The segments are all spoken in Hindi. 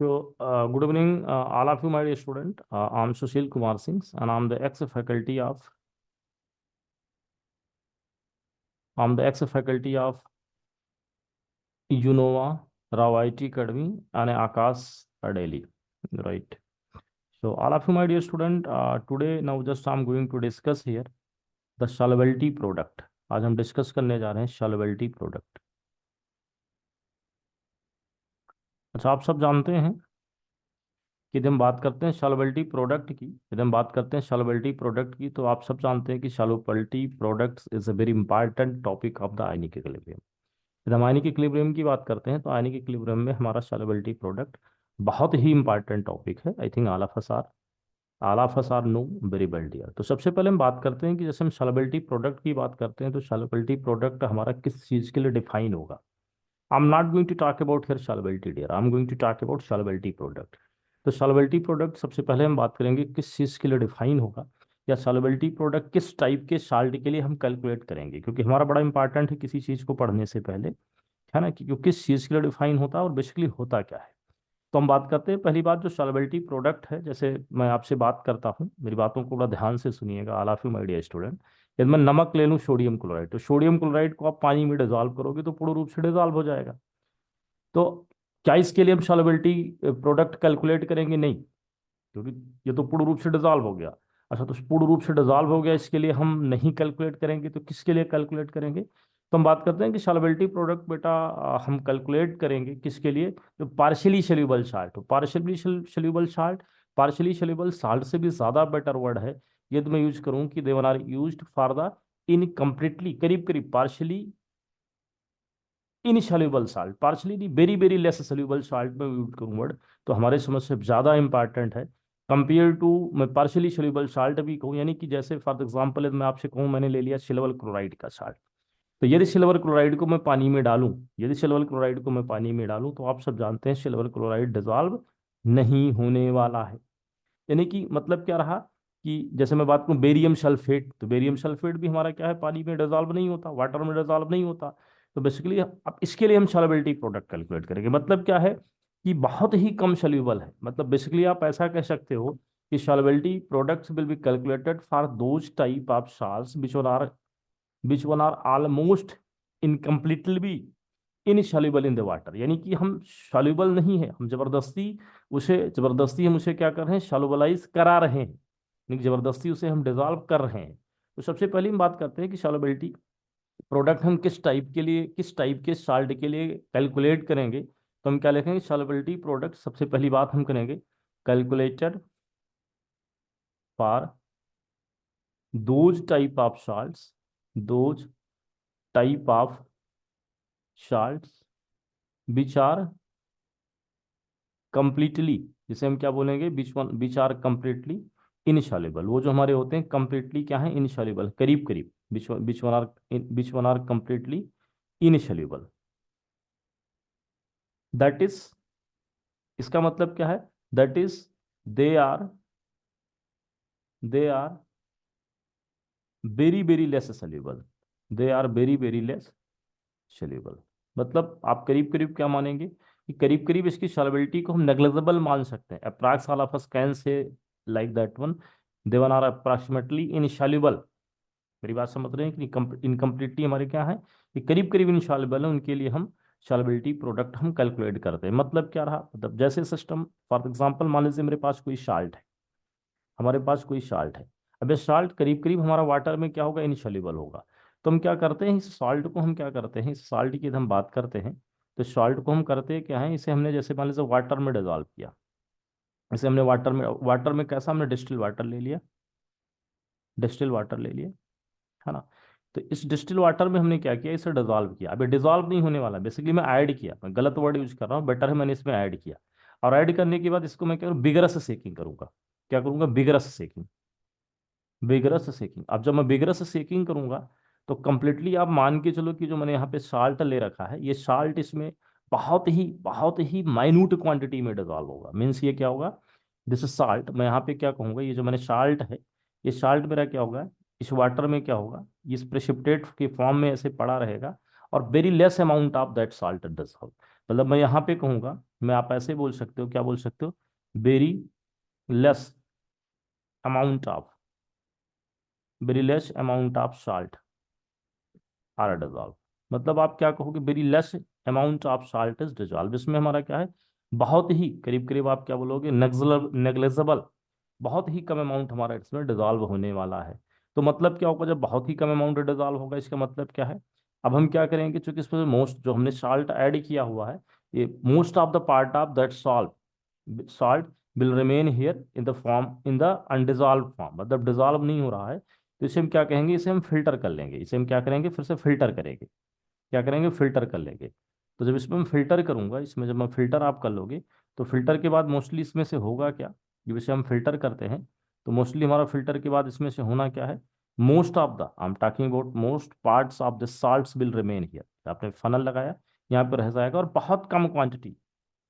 Good evening, all of you, my dear student. I'm Sushil Kumar Singh, and I'm the ex-faculty of Unova Rao IT Academy and Akash Adeli. Right. So, all of you, my dear student, today now just I'm going to discuss here the solubility product. आज हम डिस्कस करने जा रहे हैं solubility product. अच्छा, आप सब जानते हैं कि जब हम बात करते हैं सॉल्युबिलिटी प्रोडक्ट की, तो आप सब जानते हैं कि solubility products is a very important topic of the ionic equilibrium. जब हम आयनिक इक्विलिब्रियम की बात करते हैं तो आयनिक इक्विलिब्रियम में हमारा सॉल्युबिलिटी प्रोडक्ट बहुत ही इंपॉर्टेंट टॉपिक है। I think all of us are know very well dear. तो सबसे पहले हम बात करते हैं कि जैसे हम सॉल्युबिलिटी प्रोडक्ट की बात करते हैं तो सॉल्युबिलिटी प्रोडक्ट हमारा किस चीज़ के लिए डिफाइन होगा। I am not going to talk about here solubility dear, I am going to talk about solubility product. तो सॉल्युबिलिटी प्रोडक्ट सबसे पहले हम बात करेंगे किस चीज़ के लिए डिफाइन होगा, या सॉल्युबिलिटी प्रोडक्ट किस टाइप के साल्ट के लिए हम कैलकुलेट करेंगे, क्योंकि हमारा बड़ा इंपॉर्टेंट है किसी चीज़ को पढ़ने से पहले, है ना, कि किस चीज़ के लिए डिफाइन होता है और बेसिकली होता क्या है। तो हम बात करते हैं पहली बात जो सॉल्युबिलिटी प्रोडक्ट है। जैसे मैं आपसे बात करता हूँ, मेरी बातों को बड़ा ध्यान से सुनिएगा all of you my dear student. यदि मैं नमक ले लूँ सोडियम क्लोराइड, तो सोडियम क्लोराइड को आप पानी में डिजॉल्व करोगे तो पूर्ण रूप से डिजॉल्व हो जाएगा। तो क्या इसके लिए हम सॉल्युबिलिटी प्रोडक्ट कैलकुलेट करेंगे? नहीं, क्योंकि ये तो पूर्ण रूप से डिजॉल्व हो गया। अच्छा, तो पूर्ण रूप से डिजॉल्व हो गया, इसके लिए हम नहीं कैलकुलेट करेंगे, तो किसके लिए कैलकुलेट करेंगे? तो हम बात करते हैं कि सॉल्युबिलिटी प्रोडक्ट बेटा हम कैलकुलेट करेंगे किसके लिए? जो पार्शियली सोल्यूबल साल्ट हो। पार्शियली सोल्यूबल साल्ट से भी ज्यादा बेटर वर्ड है ये तो मैं यूज करूँ कि they're are used for the incompletely, करीब करीब पार्शियली इनसॉल्युबल साल्ट, पार्शली नहीं, very very less soluble salt में यूज करूँ वर्ड, तो हमारे समझ से ज़्यादा इंपॉर्टेंट है कंपेयर टू मैं पार्शली सोल्यूबल साल्ट भी कहूँ। यानी कि जैसे फॉर एग्जांपल मैं आपसे कहूँ मैंने ले लिया सिल्वर क्लोराइड का साल्ट, तो यदि सिल्वर क्लोराइड को मैं पानी में डालूं, तो आप सब जानते हैं सिल्वर क्लोराइड डिजॉल्व नहीं होने वाला है। यानी कि मतलब क्या रहा कि जैसे मैं बात करूं बेरियम सल्फेट, तो बेरियम सल्फेट भी हमारा क्या है, पानी में डिजॉल्व नहीं होता, वाटर में डिजॉल्व नहीं होता। तो बेसिकली अब इसके लिए हम सॉल्युबिलिटी प्रोडक्ट कैलकुलेट करेंगे। मतलब क्या है कि बहुत ही कम सोल्यूबल है। मतलब बेसिकली आप ऐसा कह सकते हो कि solubility products will be calculated for those type of salts which one are almost incompletely insoluble in the water. यानी कि हम सॉल्युबल नहीं है, हम जबरदस्ती हम उसे क्या कर रहे हैं, सॉल्युबलाइज करा रहे हैं, यानी कि जबरदस्ती उसे हम डिजॉल्व कर रहे हैं। तो सबसे पहले हम बात करते हैं कि सॉल्युबिलिटी प्रोडक्ट हम किस टाइप के साल्ट के लिए कैलकुलेट करेंगे। तो हम क्या लिखेंगे, सॉल्युबिलिटी प्रोडक्ट सबसे पहली बात हम करेंगे calculated for those type of salts, those type of salts which are completely, जिसे हम क्या बोलेंगे, बीच आर कंप्लीटली इनसॉल्युबल। वो जो हमारे होते हैं कंप्लीटली क्या है, इनसॉल्युबल, करीब करीब, बीच one are completely insoluble. That is, इसका मतलब क्या है, that is they are they are very very less soluble, they are very very less soluble. मतलब आप करीब करीब क्या मानेंगे कि करीब करीब इसकी सॉल्युबिलिटी को हम नेग्लिजिबल मान सकते हैं। Approx all of us can say like that one, they one are approximately insoluble. मेरी बात समझ रहे हैं कि इनकम्प्लीटली हमारे क्या है कि करीब करीब इनसॉल्युबल है, उनके लिए हम सॉल्युबिलिटी प्रोडक्ट हम कैलकुलेट करते हैं। मतलब क्या रहा, मतलब जैसे सिस्टम फॉर एग्जांपल मान लीजिए मेरे पास कोई साल्ट है, हमारे पास कोई साल्ट है। अब ये साल्ट करीब करीब हमारा वाटर में क्या होगा, इनसॉल्युबल होगा। तो हम क्या करते हैं, इस साल्ट को हम क्या करते हैं, इस साल्ट की हम बात करते हैं, तो साल्ट को हम करते हैं क्या है, इसे हमने जैसे मान लीजिए वाटर में डिजॉल्व किया, इसे हमने वाटर में कैसा, हमने डिस्टिल वाटर ले लिया, डिस्टिल वाटर ले लिया, है ना। तो इस डिस्टिल वाटर में हमने क्या किया, इसे डिजॉल्व किया। अभी डिजॉल्व नहीं होने वाला, बेसिकली मैं ऐड किया, मैं गलत वर्ड यूज कर रहा हूँ, बेटर है मैंने इसमें ऐड किया। और ऐड करने के बाद इसको मैं क्या करूँ, बिगरस सेकिंग करूंगा। क्या करूंगा, बिगरस सेकिंग, बिगरस सेकिंग। अब जब मैं बिगरस सेकिंग करूंगा तो कंप्लीटली आप मान के चलो कि जो मैंने यहाँ पे साल्ट ले रखा है, ये साल्ट इसमें बहुत ही माइन्यूट क्वांटिटी में डिजॉल्व होगा। मीन्स ये क्या होगा, दिस साल्ट, मैं यहाँ पे क्या कहूँगा, ये जो मैंने साल्ट है, ये साल्ट मेरा क्या होगा, इस वाटर में क्या होगा, इस प्रेसिपिटेट के फॉर्म में ऐसे पड़ा रहेगा, और very less amount of that salt dissolve. मतलब मैं यहाँ पे कहूँगा, मैं आप ऐसे बोल सकते हो, क्या बोल सकते हो, very less amount of, very less amount of salt are dissolve. मतलब आप क्या कहोगे, very less amount of salt is dissolve. इसमें हमारा क्या है, बहुत ही करीब करीब आप क्या बोलोगे, नेग्लेजेबल, बहुत ही कम अमाउंट हमारा इसमें डिजॉल्व होने वाला है। तो मतलब क्या होगा, जब बहुत ही कम अमाउंट डिजॉल्व होगा, इसका मतलब क्या है, अब हम क्या करेंगे, चूंकि इसमें मोस्ट जो हमने साल्ट ऐड किया हुआ है, ये most of the part of that salt will remain here in the form, in the undissolved form, मतलब डिजॉल्व नहीं हो रहा है। तो इसे हम क्या कहेंगे, इसे हम फिल्टर कर लेंगे, इसे हम क्या करेंगे, फिर से फिल्टर करेंगे, क्या करेंगे, फिल्टर कर लेंगे। तो जब इसमें मैं फिल्टर करूंगा, इसमें जब मैं फिल्टर आप कर लोगे, तो फिल्टर के बाद मोस्टली इसमें से होगा क्या, जब इसे हम फिल्टर करते हैं, तो मोस्टली हमारा फिल्टर के बाद इसमें से होना क्या है, most of the, I am talking about most parts of the salts will remain here. आपने फनल लगाया, यहाँ पर रह जाएगा, और बहुत कम क्वांटिटी,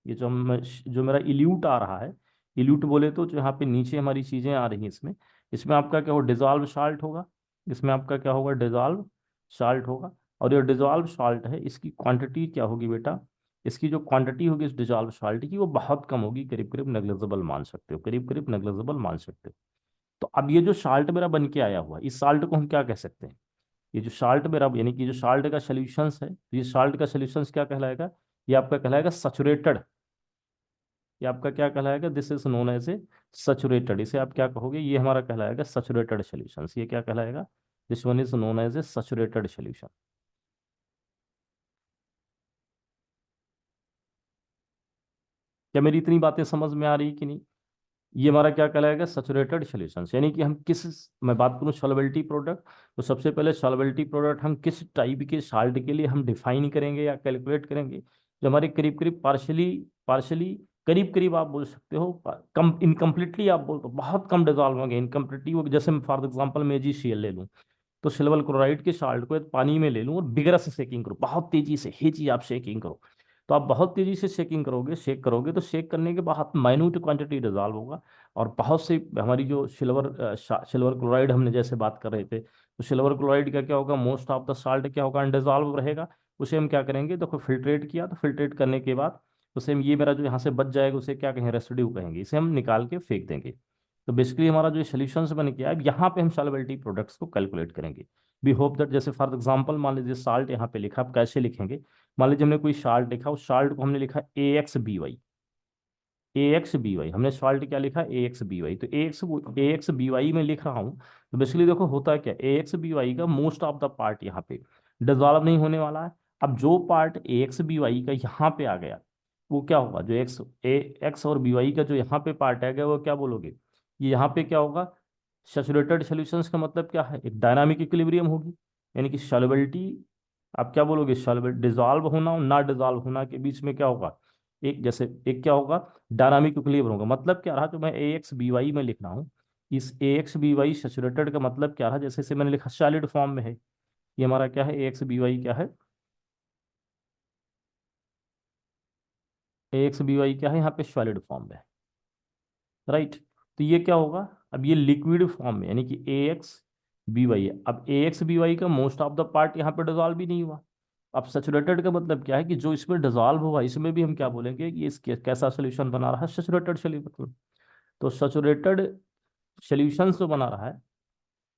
ये जो मेरा इल्यूट आ रहा है, इल्यूट बोले तो जो यहाँ पे नीचे हमारी चीज़ें आ रही हैं, इसमें इसमें आपका क्या होगा, डिजॉल्व साल्ट होगा, इसमें आपका क्या होगा, डिजॉल्व साल्ट होगा। और ये डिजॉल्व साल्ट है, इसकी क्वांटिटी क्या होगी बेटा, इसकी जो क्वांटिटी होगी इस डिजॉल्व साल्ट की, वो बहुत कम होगी, करीब करीब नेग्लिजिबल मान सकते हो, करीब करीब नेग्लिजिबल मान सकते हो। तो अब ये जो साल्ट मेरा बन के आया हुआ, इस साल्ट को हम क्या कह सकते हैं, ये जो साल्ट मेरा, यानी कि जो साल्ट का सोल्यूशंस है, तो ये साल्ट का सोल्यूशंस क्या कहलाएगा, ये आपका कहलाएगा सचुरेटेड। ये आपका क्या कहलाएगा, this is known as a saturated. इसे आप क्या कहोगे, ये हमारा कहलाएगा सचुरेटेड सॉल्यूशन। ये क्या कहलाएगा, this one is known as a saturated solution. क्या मेरी इतनी बातें समझ में आ रही कि नहीं, ये हमारा क्या कहलाएगा, सैचुरेटेड सॉल्यूशंस। यानी कि हम किस, मैं बात करूं सॉल्वेबिलिटी प्रोडक्ट, तो सबसे पहले सॉल्वेबिलिटी प्रोडक्ट हम किस टाइप के साल्ट के लिए हम डिफाइन करेंगे या कैलकुलेट करेंगे, जो हमारे करीब करीब पार्शली पार्शली करीब करीब आप बोल सकते हो, कम इनकम्प्लीटली आप बोल तो बहुत कम डिजॉल्व होंगे, इनकम्प्लीटली वो, जैसे मैं फॉर एग्जांपल मैं जी सी एल ले लूँ, तो सिल्वर क्लोराइड के साल्ट को पानी में ले लूँ और बिगरस सेकिंग करो, बहुत तेजी से ही चीज आप शेकिंग करो, तो आप बहुत तेजी से शेकिंग करोगे, शेक करोगे, तो शेक करने के बाद माइन्यूट क्वांटिटी डिजॉल्व होगा। और बहुत से हमारी जो सिल्वर क्लोराइड हमने जैसे बात कर रहे थे, तो सिल्वर क्लोराइड का क्या होगा, मोस्ट ऑफ द साल्ट क्या होगा, अनडिजॉल्व रहेगा। उसे हम क्या करेंगे, देखो फिल्ट्रेट किया, तो फिल्ट्रेट करने के बाद उसे हम, ये मेरा जो यहाँ से बच जाएगा, उसे क्या कहेंगे, रेसिड्यू कहेंगे, इसे हम निकाल के फेंक देंगे। तो बेसिकली हमारा जो सोल्यूशन बन के आया, अब यहाँ पे हम सॉल्युबिलिटी प्रोडक्ट्स को कैलकुलेट करेंगे। वी होप दैट, जैसे फॉर एग्जांपल मान लीजिए साल्ट यहाँ पे लिखा, आप कैसे लिखेंगे, मान लीजिए हमने कोई साल्ट लिखा, उस साल्ट को हमने लिखा AXBY, AXBY, हमने साल्ट क्या लिखा, AXBY, तो AXBY में लिख रहा हूँ। तो बेसिकली देखो होता है क्या, AXBY का मोस्ट ऑफ द पार्ट यहाँ पे डिजॉल्व नहीं होने वाला है। अब जो पार्ट AXBY का यहाँ पे आ गया, वो क्या होगा, जो एक्स और BY का जो यहाँ पे पार्ट आ गया, वो क्या बोलोगे, ये यहाँ पे क्या होगा, सैचुरेटेड सॉल्यूशंस का मतलब क्या है, एक डायनामिक इक्विलिब्रियम होगी, यानी कि सॉल्युबिलिटी, आप क्या बोलोगे, सॉल्युबिलिटी डिजॉल्व होना और ना डिजॉल्व होना के बीच में क्या होगा, एक जैसे एक क्या होगा, डायनामिक इक्विलिब्रियम होगा। मतलब क्या रहा, जो मैं AXBY में लिख रहा हूँ, इस AXBY सैचुरेटेड का मतलब क्या रहा, जैसे मैंने लिखा सॉलिड फॉर्म में है, ये हमारा क्या है, AXBY क्या है, AXBY क्या है, यहाँ पे सॉलिड फॉर्म में, राइट। तो ये क्या होगा, अब ये लिक्विड फॉर्म में, यानी कि AXBY है। अब AXBY का मोस्ट ऑफ द पार्ट यहाँ पे डिजॉल्व भी नहीं हुआ। अब सैचुरेटेड का मतलब क्या है, कि जो इसमें डिजॉल्व हुआ, इसमें भी हम क्या बोलेंगे कि इस कैसा सोल्यूशन बना रहा है, सैचुरेटेड सोल्यूशन। तो सैचुरेटेड सोल्यूशंस जो बना रहा है,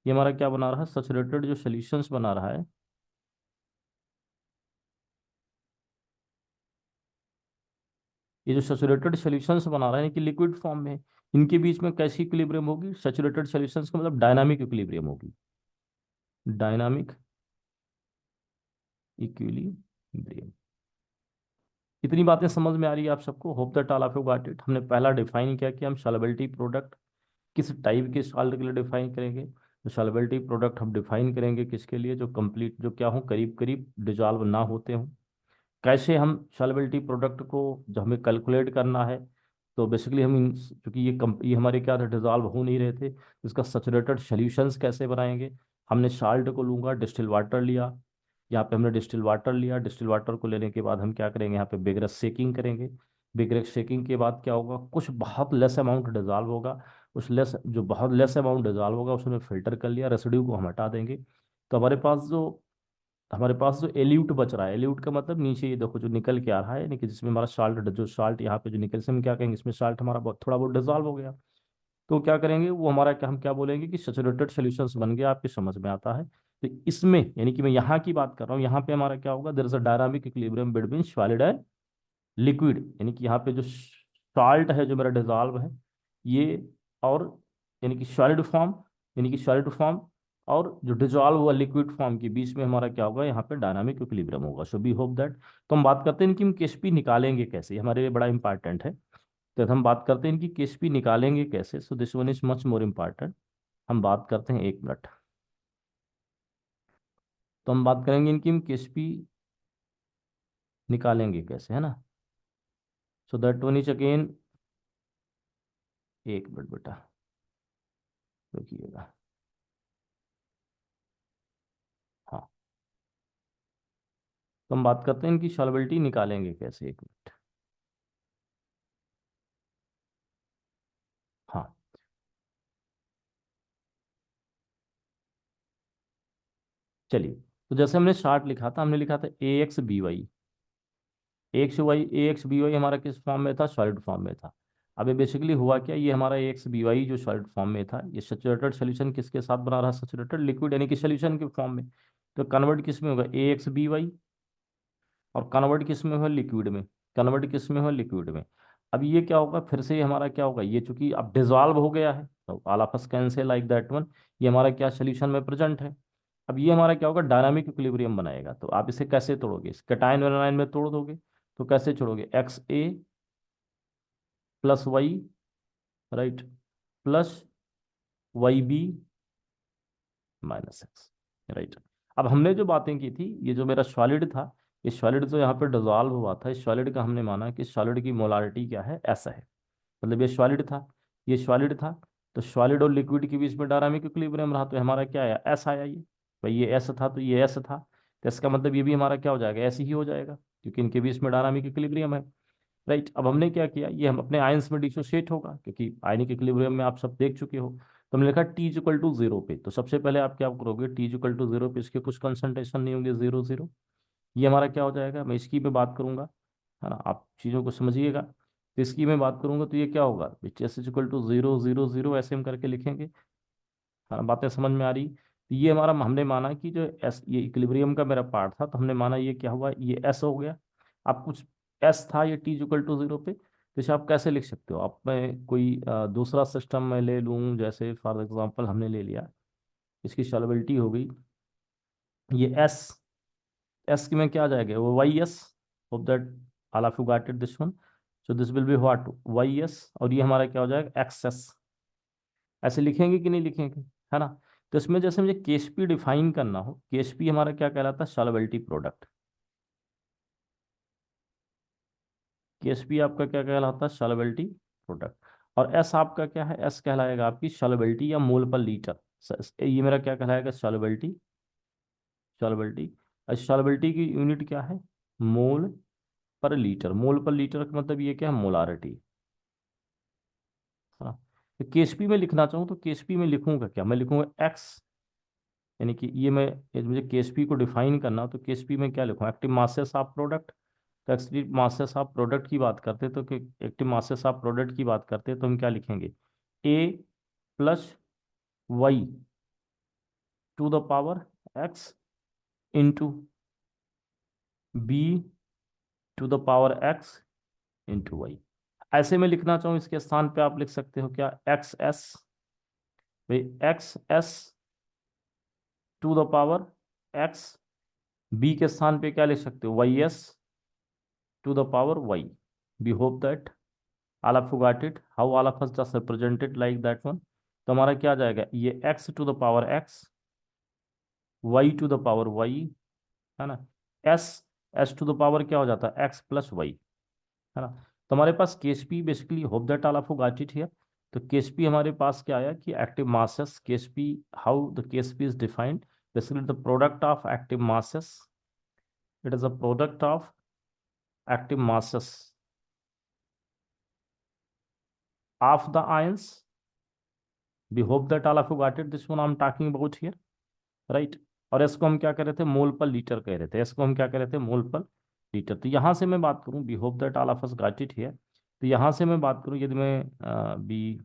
ये हमारा क्या बना रहा है, सैचुरेटेड जो सोल्यूशंस बना रहा है, ये जो सैचुरेटेड सॉल्यूशंस बना रहा है, कि लिक्विड फॉर्म में, इनके बीच में कैसी इक्विलिब्रियम होगी, सैचुरेटेड सॉल्यूशंस का मतलब डायनामिक इक्विलिब्रियम होगी, डायनामिक इक्विलिब्रियम। इतनी बातें समझ में आ रही है आप सबको, hope that all of you got it. हमने पहला डिफाइन किया कि हम सॉल्युबिलिटी प्रोडक्ट किस टाइप के सॉल्ट के लिए डिफाइन करेंगे, तो सॉल्युबिलिटी प्रोडक्ट हम डिफाइन करेंगे किसके लिए, जो कंप्लीट, जो क्या हो, करीब करीब डिजॉल्व ना होते हों। कैसे हम सॉल्युबिलिटी प्रोडक्ट को, जो हमें कैलकुलेट करना है, तो बेसिकली हम चूंकि ये हमारे क्या थे, डिजॉल्व हो नहीं रहे थे, तो इसका सैचुरेटेड सॉल्यूशंस कैसे बनाएंगे, हमने साल्ट को लूंगा, डिस्टिल वाटर लिया, यहाँ पे हमने डिस्टिल वाटर लिया, डिस्टिल वाटर को लेने के बाद हम क्या करेंगे, यहाँ पे बिगरस सेकिंग करेंगे। बिगरस सेकिंग के बाद क्या होगा, कुछ बहुत लेस अमाउंट डिजॉल्व होगा, उस लेस, जो बहुत लेस अमाउंट डिजॉल्व होगा उसमें फिल्टर कर लिया, रेसिड्यू को हम हटा देंगे। तो हमारे पास जो हमारे पास जो एल्यूट बच रहा है, एल्यूट का मतलब नीचे ये देखो जो निकल के आ रहा है, यानी कि जिसमें हमारा साल्ट, जो साल्ट यहाँ पे जो निकल से हम क्या कहेंगे, इसमें साल्ट हमारा बहुत थोड़ा बहुत डिजॉल्व हो गया, तो क्या करेंगे वो हमारा क्या, हम क्या बोलेंगे कि सैचुरेटेड सॉल्यूशंस बन गया, आपकी समझ में आता है। तो इसमें यानी कि मैं यहाँ की बात कर रहा हूँ, यहाँ पे हमारा क्या होगा, there is a dynamic equilibrium between solid and liquid, यानी कि यहाँ पे जो सॉल्ट है जो मेरा डिजॉल्व है ये, और यानी कि सॉलिड फॉर्म, यानी कि सॉलिड फॉर्म और जो डिजॉल्व हुआ लिक्विड फॉर्म के बीच में हमारा क्या होगा, यहाँ पे डायनामिक इक्विलिब्रियम होगा। So we hope that. तो हम बात करते हैं इनकी हम केएसपी निकालेंगे कैसे, ये हमारे लिए बड़ा इंपॉर्टेंट है। तो हम बात करते हैं इनकी केएसपी निकालेंगे कैसे। So this one is much more important. हम बात करते हैं, एक मिनट। तो हम बात करेंगे इनकी हम केएसपी निकालेंगे कैसे, है ना। So that one is again, एक मिनट बेटा रुकिएगा। हाँ, तो हम बात करते हैं इनकी सॉल्युबिलिटी निकालेंगे कैसे, एक मिनट। हाँ, चलिए। तो जैसे हमने चार्ट लिखा था, हमने लिखा था ए एक्स बी वाई, ए एक्स बी वाई हमारा किस फॉर्म में था, सॉलिड फॉर्म में था। अब ये बेसिकली हुआ क्या, ये हमारा ए एक्स बी वाई जो सॉलिड फॉर्म में था, ये सैचुरेटेड सोल्यूशन किसके साथ बना रहा, सैचुरेटेड लिक्विड यानी कि सोल्यूशन के फॉर्म में। तो कन्वर्ट किस में होगा, ए एक्स बी वाई, और कन्वर्ट किस में हुआ, लिक्विड में। कन्वर्ट किस में हुआ, लिक्विड में। अब ये क्या होगा, फिर से हमारा क्या होगा, ये चूंकि अब डिजॉल्व हो गया है तो all of us can say like that one, ये हमारा क्या सोल्यूशन में प्रेजेंट है। अब ये हमारा क्या होगा, डायनामिक इक्विलिब्रियम बनाएगा। तो आप इसे कैसे तोड़ोगे, इस कैटायन एनायन में तोड़ दोगे। तो कैसे छोड़ोगे, x a plus y, right, plus y b minus x, right. अब हमने जो बातें की थी, ये जो मेरा सॉलिड था, ये सॉलिड जो यहाँ पे डिजॉल्व हुआ था, इस सॉलिड का हमने माना कि सॉलिड की मोलारिटी क्या है, ऐसा है। मतलब ये सॉलिड था, ये सॉलिड था। तो सॉलिड और लिक्विड के बीच में डायनामिक इक्विलिब्रियम रहा, तो हमारा क्या आया, एस आया। ये भाई ये एस था तो ये एस था, तो इसका मतलब ये भी हमारा क्या हो जाएगा, ऐसे ही हो जाएगा, क्योंकि इनके बीच में डायनामिक इक्विलिब्रियम है। राइट। अब हमने क्या किया, ये हम अपने आयंस में डिसोशिएट होगा, क्योंकि आयनिक इक्विलिब्रियम में आप सब देख चुके हो। तो हमने लिखा टी इक्वल टू जीरो पे, तो सबसे पहले आप क्या करोगे, टी इक्वल टू जीरो पे इसके कुछ कंसंट्रेशन नहीं होंगे, जीरो जीरो। ये हमारा क्या हो जाएगा, मैं इसकी पे बात करूंगा, है ना, आप चीज़ों को समझिएगा। तो इसकी मैं बात करूंगा तो ये क्या होगा, H equal to zero zero zero ऐसे हम करके लिखेंगे। हाँ, बातें समझ में आ रही। तो ये हमारा हमने माना कि जो एस, ये इक्विलिब्रियम का मेरा पार्ट था, तो हमने माना ये क्या हुआ, ये एस हो गया। आप कुछ एस था ये टी इक्वल टू जीरो पे, तो इसे आप कैसे लिख सकते हो, आप मैं कोई दूसरा सिस्टम में ले लूँ, जैसे फॉर एग्जांपल हमने ले लिया, इसकी सॉल्युबिलिटी हो गई ये एस, एस की में क्या आ जाएगा, वो Y S. Hope that all of you got it this one. So this will be what, Y S, और ये हमारा क्या हो जाएगा, एक्स एस। ऐसे लिखेंगे कि नहीं लिखेंगे, है ना। तो इसमें जैसे मुझे केएसपी डिफाइन करना हो, केएसपी हमारा क्या कहलाता है, सॉल्युबिलिटी प्रोडक्ट। केएसपी आपका क्या कहलाता है, सॉल्युबिलिटी प्रोडक्ट। और एस आपका क्या है, एस कहलाएगा आपकी सॉल्युबिलिटी या मोल पर लीटर। ये मेरा क्या कहलाएगा, सॉल्युबिलिटी, सॉल्युबिलिटी। सॉल्युबिलिटी की यूनिट क्या है, मोल पर लीटर। मोल पर लीटर का मतलब ये क्या है, मोलारिटी। हाँ। तो केएसपी में लिखना चाहूँ तो केएसपी में लिखूंगा क्या, मैं लिखूंगा एक्स, यानी कि ये मुझे केएसपी को डिफाइन करना हो, तो केएसपी में क्या लिखूँ, एक्टिव मासेस ऑफ प्रोडक्ट। तो एक्टिव मासेस ऑफ प्रोडक्ट की बात करते हैं, तो एक्टिव मासेस ऑफ प्रोडक्ट की बात करते हैं तो हम क्या लिखेंगे, a plus y to the power x into b to the power x into y. ऐसे में लिखना चाहूँ इसके स्थान पे आप लिख सकते हो क्या, एक्स एस, भाई X S to the power X. B के स्थान पे क्या लिख सकते हो, Y S to the power Y. We hope that all of you got it, how all of us just represented like that one। तो हमारा क्या आ जाएगा, ये x to the power x, y to the power y, है ना, s, s to the power क्या हो जाता है, x प्लस वाई, है ना। तो हमारे पास KSP basically, hope that all of you got it here. तो केएसपी हमारे पास क्या आया कि active masses, KSP, how the KSP is defined, basically the product of active masses, it is a product of active masses of the ions. We hope that all of you got it. This one I'm talking about here, right? और एस को हम क्या कह रहे थे, मोल पर लीटर कह रहे थे, एस को हम क्या कह रहे थे, मोल पर लीटर। तो यहाँ से मैं बात करूँ, we hope that all of us got it here. तो यहाँ से मैं बात करूँ, यदि मैं B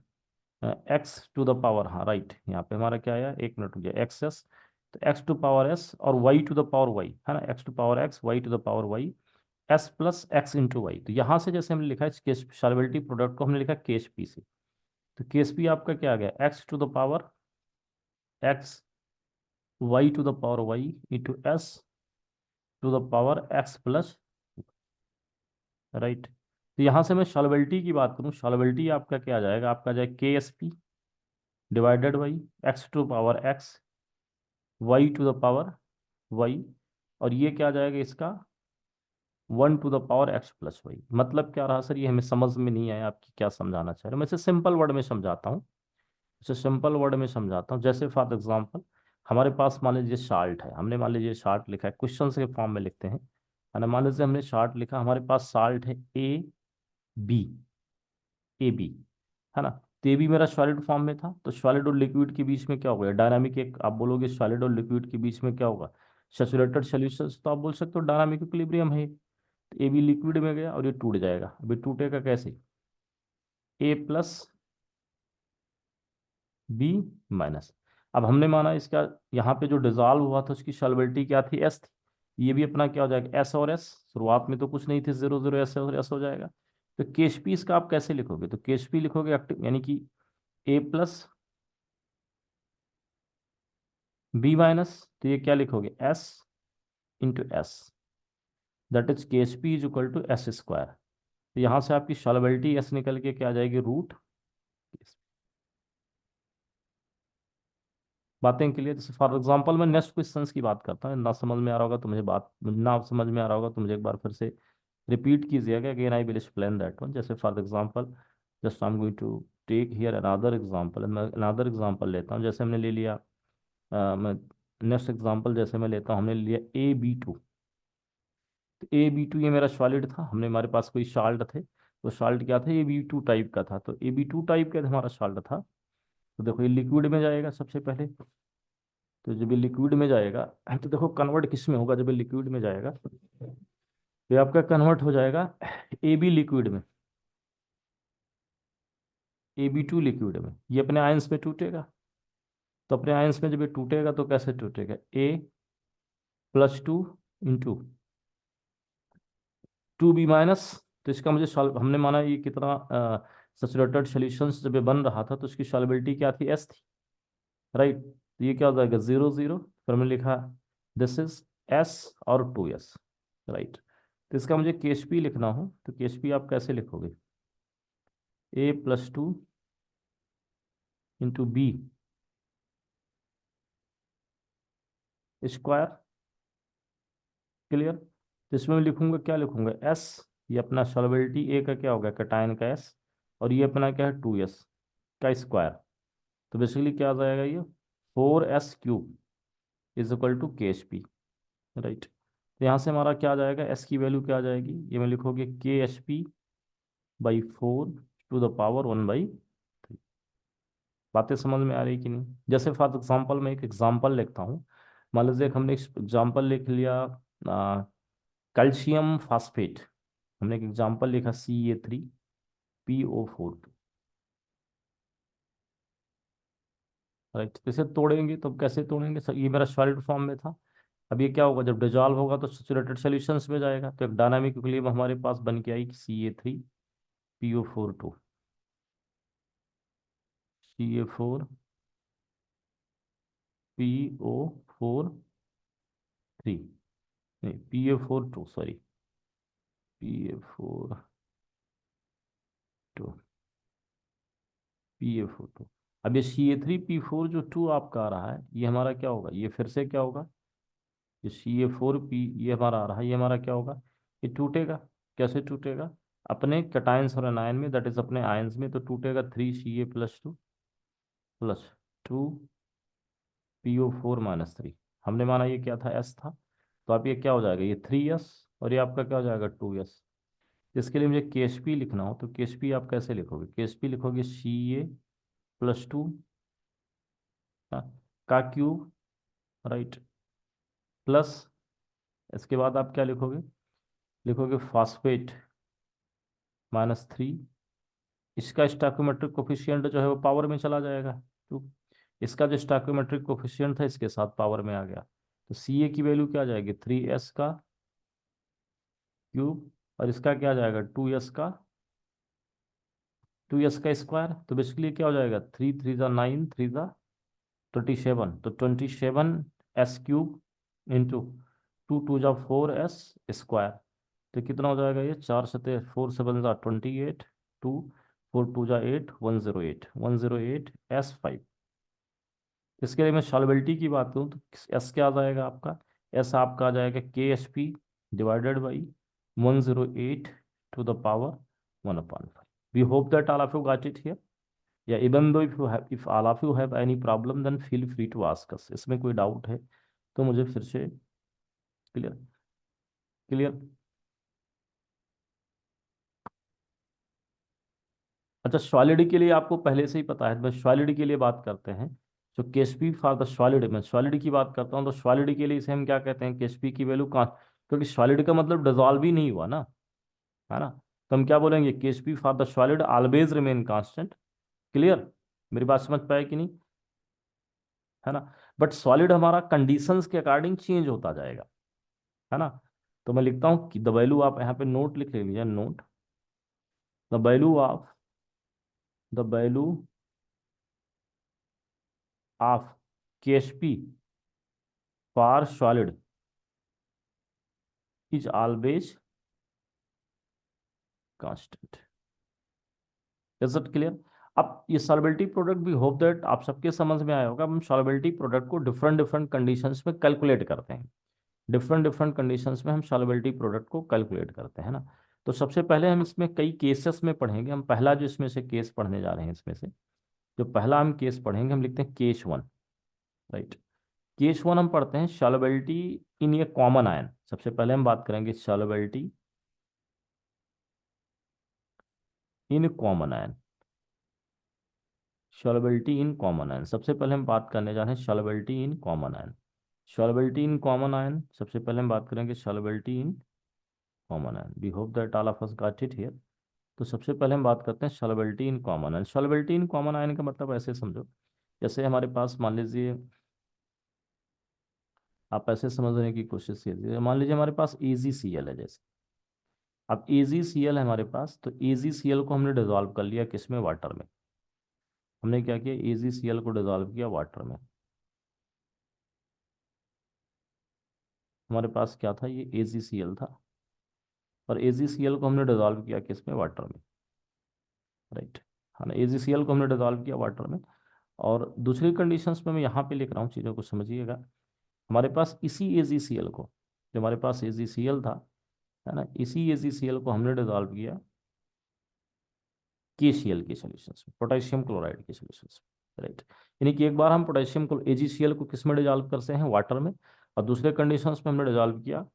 X to the power, हाँ राइट, यहाँ पे हमारा क्या आया, एक मिनट हो गया, एक्स एस, तो एक्स टू पावर एस और Y to the power Y, है ना, X to power X, Y to the power Y, S plus X into Y. तो यहाँ से जैसे हमने लिखा है केस सॉल्युबिलिटी प्रोडक्ट को हमने लिखा केस पी से। तो केस पी आपका क्या आ गया, X to the power X, Y to the power Y into S to the power X plus, right. तो यहाँ से मैं सॉल्युबिलिटी की बात करूँ, सॉल्युबिलिटी आपका क्या आ जाएगा, आपका आ जाएगा K S P divided by X to power X, Y to the power Y, और ये क्या आ जाएगा इसका 1 to the power X plus Y. मतलब क्या रहा सर, ये हमें समझ में नहीं आया, आपकी क्या समझाना चाह रहे हो। मैं इसे सिंपल वर्ड में समझाता हूँ, इसे सिंपल वर्ड में समझाता हूँ। जैसे फॉर एग्जांपल हमारे पास मान लीजिए शार्ट है, हमने मान लीजिए शार्ट लिखा है, क्वेश्चन के फॉर्म में लिखते हैं, है ना। मान लीजिए हमने शार्ट लिखा, हमारे पास साल्ट है ए बी, ए बी, है ना। तो ए बी मेरा सॉलिड फॉर्म में था, तो सॉलिड और लिक्विड के बीच में क्या होगा, डायनामिक, एक आप बोलोगे सॉलिड और लिक्विड के बीच में क्या होगा, सैचुरेटेड सॉल्यूशन, तो आप बोल सकते हो डायनामिक इक्विलिब्रियम है। ए बी लिक्विड में गया और ये टूट जाएगा, अभी टूटेगा कैसे, ए प्लस बी माइनस। अब हमने माना इसका यहाँ पे जो डिजॉल्व हुआ था उसकी सॉल्युबिलिटी क्या थी, एस थी, ये भी अपना क्या हो जाएगा, एस और एस, शुरुआत में तो कुछ नहीं थे, जीरो जीरो एस और एस हो जाएगा। तो केशपी इसका आप कैसे लिखोगे, तो केशपी लिखोगे एक्टिव, यानी कि ए प्लस बी माइनस, तो ये क्या लिखोगे, s into s, that is KSP is equal to s square. तो यहाँ से आपकी सॉल्युबिलिटी एस निकल के क्या आ जाएगी, रूट। बातें क्लियर। जैसे फॉर एग्जांपल मैं नेक्स्ट क्वेश्चंस की बात करता हूँ, ना समझ में आ रहा होगा तो मुझे बात, ना समझ में आ रहा होगा तो मुझे एक बार फिर से रिपीट कीजिएगा, again I will explain that one. जैसे for example just I am going to take here another example, मैं अनदर एग्जांपल लेता हूँ। जैसे हमने ले लिया मैं नेक्स्ट एग्जांपल जैसे मैं लेता हूँ, हमने लिया ए बी टू। तो ए बी टू ये मेरा सॉलिड था, हमने हमारे पास कोई साल्ट थे, तो साल्ट क्या था, ए बी टू टाइप का था। तो ए बी टू टाइप का हमारा साल्ट था, तो देखो ये लिक्विड में जाएगा सबसे पहले। तो जब ये लिक्विड में जाएगा तो देखो कन्वर्ट किस में होगा, जब ये लिक्विड में जाएगा तो ये आपका कन्वर्ट हो जाएगा ए बी लिक्विड में, ए बी टू लिक्विड में, ये अपने आयंस में टूटेगा। तो अपने आयंस में जब ये टूटेगा तो कैसे टूटेगा, a plus two into two b minus. तो इसका मुझे सॉल्व, हमने माना ये कितना सैचुरेटेड सॉल्यूशंस जब ये बन रहा था तो इसकी सॉल्युबिलिटी क्या थी, एस थी, राइट। तो ये क्या हो जाएगा, जीरो जीरो, फिर हमने लिखा दिस इज एस और टू एस, राइट। तो इसका मुझे केश पी लिखना हो तो केश पी आप कैसे लिखोगे, a plus two into b square, clear. तो इसमें मैं लिखूंगा, क्या लिखूंगा, एस, ये अपना सॉल्युबिलिटी ए का क्या होगा, कैटायन का एस, और ये अपना क्या है, टू एस का स्क्वायर। तो बेसिकली क्या आ जाएगा, ये 4s³ इज इक्वल टू के एच पी, राइट। तो यहाँ से हमारा क्या आ जाएगा, एस की वैल्यू क्या आ जाएगी, ये मैं लिखोगे K H P by 4 to the power 1/3। बातें समझ में आ रही कि नहीं। जैसे फॉर एग्जांपल मैं एक एग्जांपल लिखता हूँ, मान लीजिए हमने एग्जांपल लिख लिया कैल्शियम फास्फेट, हमने एक एग्जांपल लिखा Ca3PO4, राइट। तो इसे तोड़ेंगे तो कैसे तोड़ेंगे सर, ये मेरा सॉलिड फॉर्म में था, अब ये क्या होगा, जब डिजॉल्व होगा तो सैचुरेटेड सॉल्यूशंस में जाएगा, तो एक डायनामिक इक्विलिब्रियम हमारे पास बन के आई, Ca3PO4 2, Ca4PO4 3, नहीं Pa4 2, सॉरी Pa4 2, Pa4 2। अब ये Ca3P4 जो 2 आपका आ रहा है, ये हमारा क्या होगा, ये फिर से क्या होगा, ये Ca4P ये हमारा आ रहा है, ये हमारा क्या होगा, ये टूटेगा। कैसे टूटेगा, अपने कैटायंस और एनायन में, दैट इज अपने आयंस में, तो टूटेगा 3Ca+2 + 2PO4 - 3। हमने माना ये क्या था, एस था, तो अब ये क्या हो जाएगा, ये 3s, और ये आपका क्या हो जाएगा, 2s। इसके लिए मुझे केएचपी लिखना हो तो केएचपी आप कैसे लिखोगे, केएचपी लिखोगे Ca+2 का क्यूब, राइट, प्लस इसके बाद आप क्या लिखोगे, लिखोगे फॉस्फेट -3। इसका स्टोइकोमेट्रिक कोफिशिएंट जो है वो पावर में चला जाएगा, तो इसका जो स्टोइकोमेट्रिक कोफिशिएंट था इसके साथ पावर में आ गया, तो सी ए की वैल्यू क्या आ जाएगी 3s का क्यूब, और इसका क्या आ जाएगा 2s का स्क्वायर। तो बेसिकली क्या हो जाएगा 3 3 9 3 27, तो 27s³ इंटू 2 2 4s² तो कितना हो जाएगा ये 4 7 4 7 28, 2 4 2 8 108 इसके लिए मैं सॉल्युबिलिटी की बात करूँ तो एस क्या आ जाएगा आपका, एस आपका आ जाएगा KHP divided by 108 to the power 1/5। We hope that all of you got it here, या even though if all of you have any problem then feel free to ask us, इसमें कोई डाउट है तो मुझे फिर से क्लियर क्लियर। अच्छा सॉलिड के लिए आपको पहले से ही पता है, बस सॉलिड के लिए बात करते हैं। जो केएसपी फॉर द सॉलिड, मैं सॉलिड की बात करता हूँ तो सॉलिड के लिए इसे हम क्या कहते हैं, केएसपी की वैल्यू कहाँ, क्योंकि सॉलिड का मतलब डिजॉल्व ही नहीं हुआ ना, है ना, तो हम क्या बोलेंगे Ksp for the solid always remain constant. Clear, मेरी बात समझ पाए कि नहीं, है ना। बट सॉलिड हमारा कंडीशंस के अकॉर्डिंग चेंज होता जाएगा, है ना। तो मैं लिखता हूँ कि द वैल्यू, आप यहाँ पे नोट लिख लीजिए, note the value of Ksp for solid is always constant. Is it clear. अब ये सॉल्युबिलिटी प्रोडक्ट भी होप दैट आप सबके समझ में आया होगा। हम सॉल्युबिलिटी प्रोडक्ट को डिफरेंट डिफरेंट कंडीशंस में कैलकुलेट करते हैं, डिफरेंट डिफरेंट कंडीशंस में हम सॉल्युबिलिटी प्रोडक्ट को कैलकुलेट करते हैं ना। तो सबसे पहले हम इसमें कई केसेस में पढ़ेंगे। हम पहला जो इसमें से केस पढ़ने जा रहे हैं, इसमें से जो पहला हम केस पढ़ेंगे, हम लिखते हैं केस 1, राइट। केस 1 हम पढ़ते हैं solubility in a common ion. सबसे पहले हम बात करेंगे solubility in common ion, solubility in common ion. सबसे पहले हम बात करने जा रहे हैं solubility in common ion. Solubility in common ion, सबसे पहले हम बात करेंगे solubility in common ion. We hope that all of us got it here. तो सबसे पहले हम बात करते हैं solubility in common ion. Solubility in common ion का मतलब ऐसे समझो, जैसे हमारे पास मान लीजिए, आप ऐसे समझने की कोशिश कीजिए, मान लीजिए हमारे पास AgCl है जैसे। अब AgCl है हमारे पास, तो AgCl को हमने डिजोल्व कर लिया किसमें, वाटर में। हमने क्या किया, AgCl को डिजोल्व किया वाटर में। हमारे पास क्या था, ये AgCl था, और AgCl को हमने डिजोल्व किया किसमें, वाटर में, राइट। हाँ ना, AgCl को हमने डिजोल्व किया वाटर में। और दूसरी कंडीशंस में मैं यहाँ पे लिख रहा हूँ, चीज़ों को समझिएगा। हमारे पास इसी AgCl को, जो हमारे पास AgCl था, है ना, इसी AgCl को हमने डिजोल्व किया KCl के सॉल्यूशंस में, पोटेशियम क्लोराइड के सॉल्यूशंस में, राइट। यानी कि एक बार हम पोटेशियम को AgCl को किस में डिजोल्व करते हैं, वाटर में, और दूसरे कंडीशंस में हमने डिजोल्व किया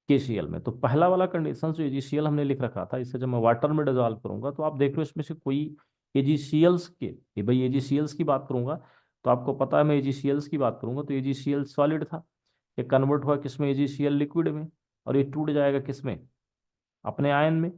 KCl में। तो पहला वाला कंडीशन जो AgCl हमने लिख रखा था, इसे जब मैं वाटर में डिजोल्व करूंगा तो आप देख लो इसमें से कोई AgCls के, ये भाई AgCls की बात करूंगा तो आपको पता है मैं AgCls की बात करूंगा तो AgCl सॉलिड था, ये कन्वर्ट हुआ किसमें, AgCl लिक्विड में, और ये टूट जाएगा किसमें, अपने आयन में,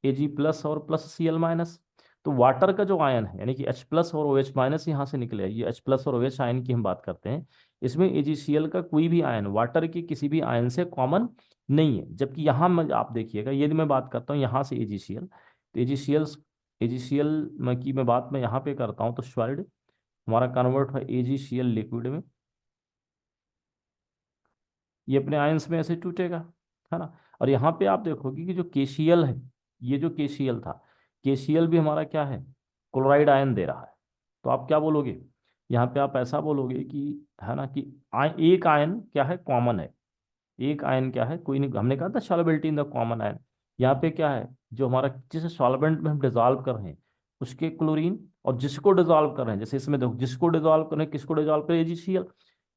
Ag+ और +Cl-। तो वाटर का जो आयन है यानी कि H+ और OH- यहाँ से निकले, ये H+ और OH आयन की हम बात करते हैं। इसमें AgCl का कोई भी आयन वाटर के किसी भी आयन से कॉमन नहीं है। जबकि यहाँ आप देखिएगा, यदि मैं बात करता हूँ यहाँ से AgCl, तो AgCl की मैं बात मैं यहाँ पे करता हूँ तो सॉलिड हमारा कन्वर्ट हुआ AgCl लिक्विड में, ये अपने आयंस में ऐसे टूटेगा, है ना। और यहाँ पे आप देखोगे कि जो KCl है, ये जो KCl था, KCl भी हमारा क्या है, क्लोराइड आयन दे रहा है। तो आप क्या बोलोगे, यहाँ पे आप ऐसा बोलोगे कि, है ना, कि एक आयन क्या है, कॉमन है। एक आयन क्या है, कोई नहीं, हमने कहा था solubility in the common ion. यहाँ पे क्या है, जो हमारा जिस सॉल्वेंट में हम डिजोल्व कर रहे हैं उसके क्लोरीन, और जिसको डिजोल्व कर रहे हैं, जैसे इसमें देखो जिसको डिजोल्व कर रहे हैं, किसको डिजोल्व कर रहे हैं, AgCl।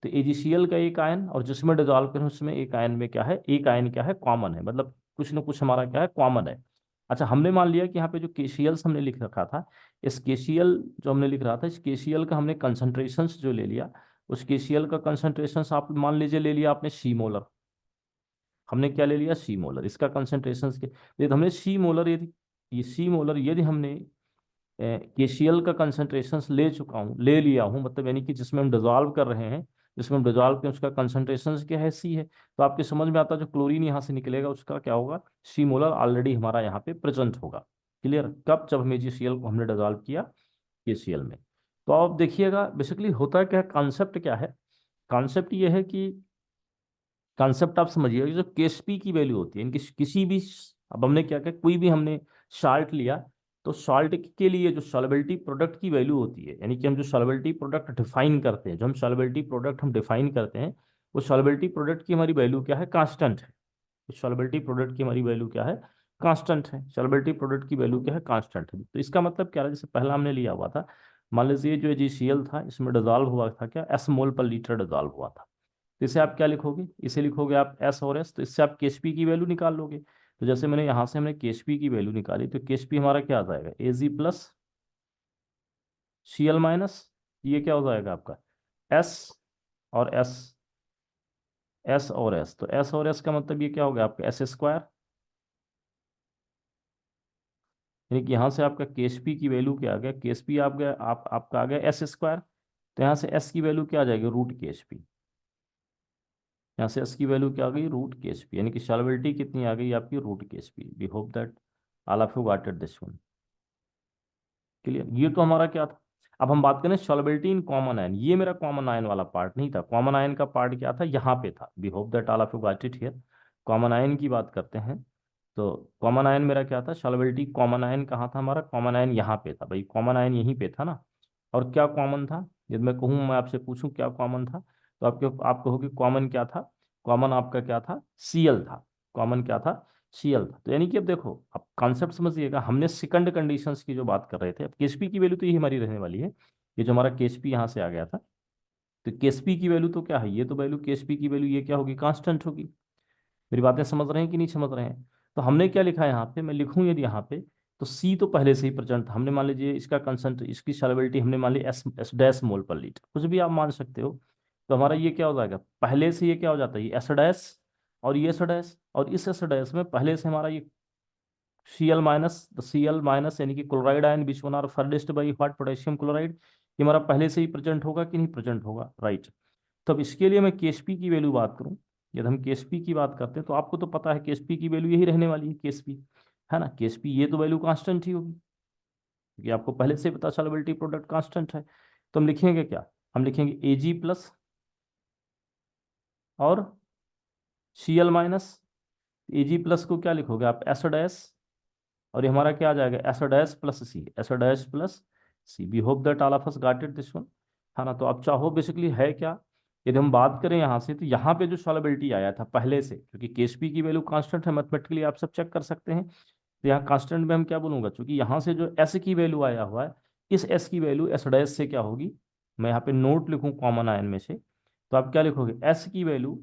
तो AgCl का एक आयन, और जिसमें डिजोल्व कर रहे हैं उसमें एक आयन में क्या है, एक आयन क्या है, कॉमन है, मतलब कुछ ना कुछ हमारा क्या है, कॉमन है। अच्छा हमने मान लिया कि यहाँ पे जो KCl हमने लिख रखा था, इस KCl जो हमने लिख रहा था, इस KCl का हमने कंसंट्रेशंस जो ले लिया, उस KCl का कंसंट्रेशन आप मान लीजिए ले लिया आपने सी मोलर, हमने क्या ले लिया सी मोलर, इसका कंसंट्रेशन यदि हमने सी मोलर, यदि ये सी मोलर यदि हमने KCl का कंसंट्रेशन ले लिया हूँ, मतलब यानी कि जिसमें हम डिजॉल्व कर रहे हैं, जिसमें हम डिजॉल्व करें उसका कंसंट्रेशन क्या है सी है, तो आपके समझ में आता है जो क्लोरीन यहाँ से निकलेगा उसका क्या होगा, सी मोलर ऑलरेडी हमारा यहाँ पे प्रेजेंट होगा। क्लियर, कब, जब हमें GCl को हमने डिजॉल्व किया KCl में। तो आप देखिएगा बेसिकली होता है क्या, कॉन्सेप्ट क्या है, कॉन्सेप्ट ये है कि कॉन्सेप्ट आप समझिए, जो KSP की वैल्यू होती है इनकी किसी भी, अब हमने क्या किया, कोई भी हमने साल्ट लिया, तो साल्ट के लिए जो सॉल्युबिलिटी प्रोडक्ट की वैल्यू होती है, यानी कि हम जो सॉल्युबिलिटी प्रोडक्ट डिफाइन करते हैं, जो हम सॉल्युबिलिटी प्रोडक्ट हम डिफाइन करते हैं, वो सॉल्युबिलिटी प्रोडक्ट की हमारी वैल्यू क्या है, कांस्टेंट है। सॉल्युबिलिटी प्रोडक्ट की हमारी वैल्यू क्या है, कांस्टेंट है। सॉल्युबिलिटी प्रोडक्ट की वैल्यू क्या है, कांस्टेंट है। तो इसका मतलब क्या है, जैसे पहला हमने लिया हुआ था, मान लीजिए जो GCl था इसमें डिजॉल्व हुआ था क्या, S मोल पर लीटर डिजॉल्व हुआ था। तो इसे आप क्या लिखोगे, इसे लिखोगे आप S और S, तो इससे आप KSP की वैल्यू निकाल लोगे। तो जैसे मैंने यहाँ से हमने KSP की वैल्यू निकाली, तो KSP हमारा क्या आ जाएगा, Ag प्लस Cl माइनस, ये क्या हो जाएगा आपका S और S, S और S, तो S और S का मतलब ये क्या हो गया आपका S स्क्वायर, यानी कि यहाँ से आपका KSP की वैल्यू क्या आ गया, KSP आप गया आपका आ गया S स्क्वायर, तो यहाँ से S की वैल्यू क्या आ जाएगी, रूट KSP, यहाँ से S की वैल्यू क्या आ गई, रूट KSP, यानी कि सॉल्युबिलिटी कितनी आ गई आपकी, root KSP। We hope that all of you got it this one. Clear, ये तो हमारा क्या था। अब हम बात करें सॉल्युबिलिटी इन कॉमन आयन, ये मेरा कॉमन आयन वाला पार्ट नहीं था, कॉमन आयन का पार्ट क्या था, यहाँ पे था। We hope that all of you got it here. Common ion की बात करते हैं, तो कॉमन आयन मेरा क्या था, सॉल्युबिलिटी कॉमन आयन कहाँ था हमारा, कॉमन आयन यहाँ पे था भाई, कॉमन आयन यहीं पे था ना। और क्या कॉमन था, यदि मैं कहूँ, मैं आपसे पूछूं क्या कॉमन था, तो आप कहोगे कॉमन क्या था, कॉमन आपका क्या था, Cl था। कॉमन क्या था, Cl था। तो यानी कि अब देखो, अब कॉन्सेप्ट समझिएगा, हमने सेकंड कंडीशंस की जो बात कर रहे थे, अब KSP की वैल्यू तो ये हमारी रहने वाली है, ये जो हमारा KSP यहाँ से आ गया था, तो KSP की वैल्यू तो क्या है, ये तो वैल्यू KSP की वैल्यू ये क्या होगी, कांस्टेंट होगी। मेरी बातें समझ रहे हैं कि नहीं समझ रहे हैं। तो हमने क्या लिखा है यहाँ पे, मैं लिखूं यदि यहाँ पे, तो C तो पहले से ही प्रेजेंट था, हमने मान लीजिए इसका कंसेंट, इसकी सॉल्युबिलिटी हमने मान ली एस डैश मोल पर लीटर, कुछ भी आप मान सकते हो। तो हमारा ये क्या हो जाएगा, पहले से ये क्या हो जाता है, ये एस डैश और ये एस डैश, और इस एस डैश में पहले से हमारा ये Cl माइनस यानी कि chloride ion which one are furnished by what, potassium chloride, ये हमारा पहले से ही प्रेजेंट होगा कि नहीं प्रेजेंट होगा, राइट। तो अब इसके लिए मैं KSP की वैल्यू बात करूं, यदि हम KSP की बात करते हैं, तो आपको तो पता है KSP की वैल्यू यही रहने वाली है, KSP है ना, KSP ये तो वैल्यू कांस्टेंट ही होगी, क्योंकि आपको पहले से पता सॉल्युबिलिटी प्रोडक्ट कांस्टेंट है। तो हम लिखेंगे क्या, हम लिखेंगे Ag प्लस और Cl माइनस, Ag प्लस को क्या लिखोगे आप, एस डैश, और ये हमारा क्या आ जाएगा, S dash plus C, S dash plus C. We hope that all of us got it this one, है ना। तो आप चाहो बेसिकली है क्या, यदि हम बात करें यहाँ से, तो यहाँ पे जो सॉल्युबिलिटी आया था पहले से, क्योंकि KSP की वैल्यू कांस्टेंट है, मैथमेटिकली आप सब चेक कर सकते हैं, तो यहाँ कांस्टेंट में हम क्या बोलूंगा, क्योंकि यहाँ से जो S की वैल्यू आया हुआ है, इस S की वैल्यू एस डैश से क्या होगी, मैं यहाँ पे नोट लिखूँ कॉमन आयन में से, तो आप क्या लिखोगे, S की वैल्यू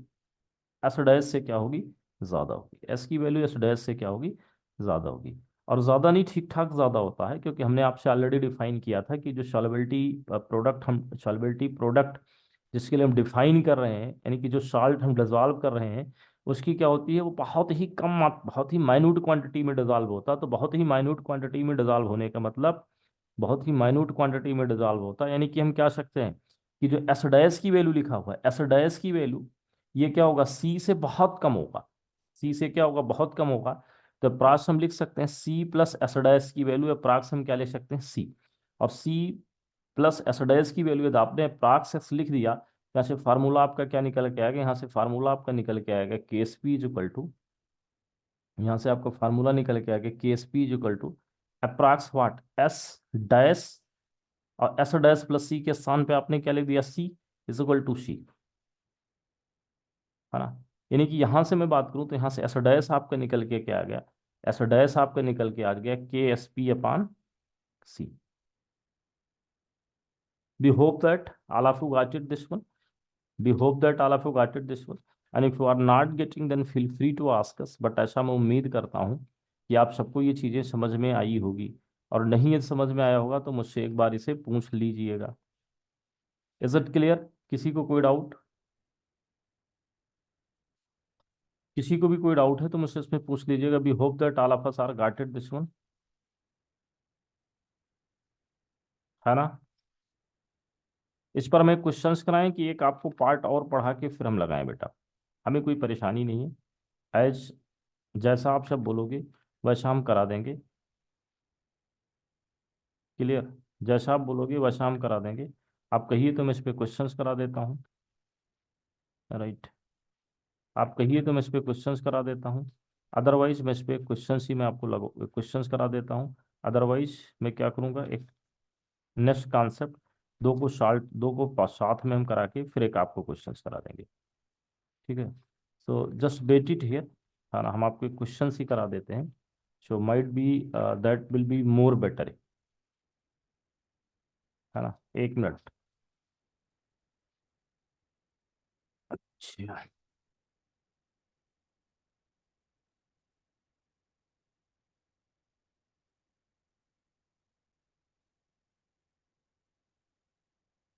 एस डैश से क्या होगी, ज़्यादा होगी, S की वैल्यू एस डैश से क्या होगी, ज़्यादा होगी। और ज़्यादा नहीं, ठीक ठाक ज़्यादा होता है, क्योंकि हमने आपसे ऑलरेडी डिफाइन किया था कि जो सॉल्युबिलिटी प्रोडक्ट जिसके लिए हम डिफाइन कर रहे हैं, यानी कि जो साल्ट हम डिजॉल्व कर रहे हैं, उसकी क्या होती है, वो बहुत ही कम बहुत ही माइन्यूट क्वांटिटी में डिजॉल्व होता है। तो बहुत ही माइन्यूट क्वांटिटी में डिजॉल्व होने का मतलब, बहुत ही माइन्यूट क्वांटिटी में डिजॉल्व होता है, यानी कि हम क्या सकते हैं कि जो एस डैश की वैल्यू लिखा हुआ है, एस डैश की वैल्यू ये क्या होगा, सी से बहुत कम होगा, सी से क्या होगा, बहुत कम होगा। तो अप्रॉक्स हम लिख सकते हैं सी प्लस एस डैश की वैल्यू, अप्रॉक्स हम क्या लिख सकते हैं, सी, और सी प्लस एस डैश की वैल्यू यदि आपने अप्रॉक्स एक्स लिख दिया, यहाँ से फार्मूला आपका क्या निकल के आएगा, यहाँ से फार्मूला आपका निकल के आएगा KSP इज इक्वल टू, यहाँ से आपका फार्मूला निकल के आएगा KSP is equal to approx what, S dash, और एस डैश प्लस सी के स्थान पे आपने क्या लिख दिया, C is equal to C, है ना। यानी कि यहाँ से मैं बात करूँ, तो यहाँ से एस डैश आपका निकल के क्या आ गया, एस डैश आपका निकल के आ गया KSP upon C. We hope that all of you got it this one, we hope that all of you got it this one, and if you are not getting then feel free to ask us, but ऐसा मैं उम्मीद करता हूँ कि आप सबको ये चीज़ें समझ में आई होगी, और नहीं ये समझ में आया होगा तो मुझसे एक बार इसे पूछ लीजिएगा। इज इट क्लियर, किसी को कोई डाउट? किसी को भी कोई डाउट है तो मुझसे इसमें पूछ लीजिएगा। We hope that all of us are got it this one, है ना? इस पर हमें क्वेश्चंस कराएं कि एक आपको पार्ट और पढ़ा के फिर हम लगाएं बेटा। हमें कोई परेशानी नहीं है। एज जैसा आप सब बोलोगे वैसा हम करा देंगे। क्लियर? जैसा आप बोलोगे वैसा हम करा देंगे। आप कहिए तो मैं इस पे क्वेश्चंस करा देता हूँ। राइट। आप कहिए तो मैं इस पे क्वेश्चंस करा देता हूँ। अदरवाइज मैं इस पे क्वेश्चंस ही मैं आपको लगो क्वेश्चंस करा देता हूँ। अदरवाइज मैं क्या करूँगा, एक नेक्स्ट कॉन्सेप्ट, साथ में हम करा के फिर एक आपको क्वेश्चंस करा देंगे। ठीक है? So just wait it here. है ना? हम आपको क्वेश्चंस ही करा देते हैं। So might be that will be more better. है ना? एक मिनट। अच्छा,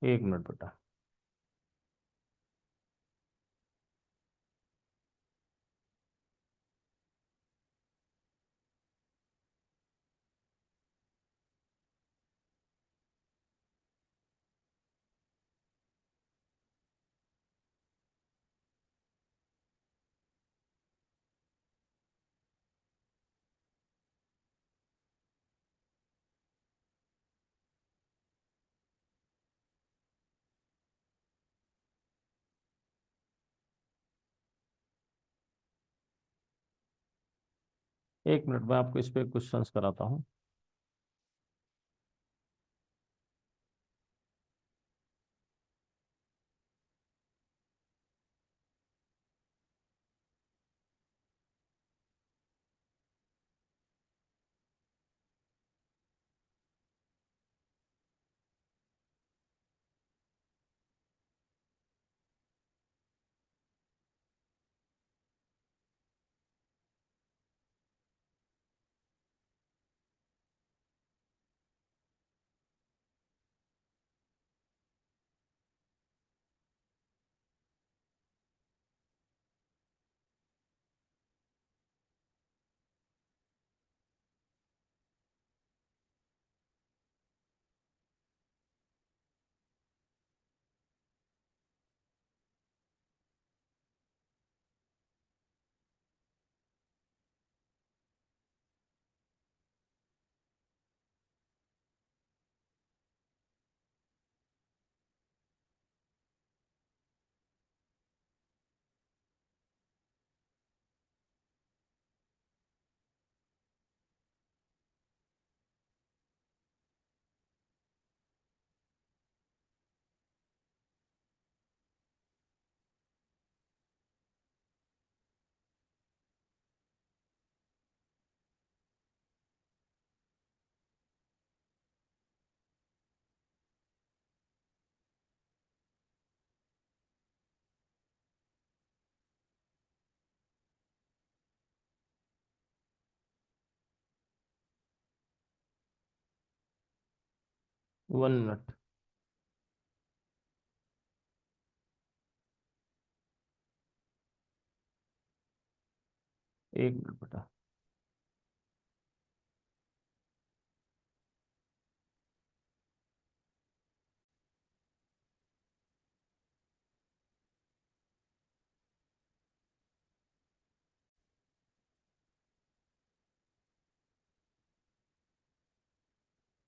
एक मिनट बेटा। एक मिनट, मैं आपको इस पे क्वेश्चंस कराता हूँ। One minute. एक मिनट बेटा।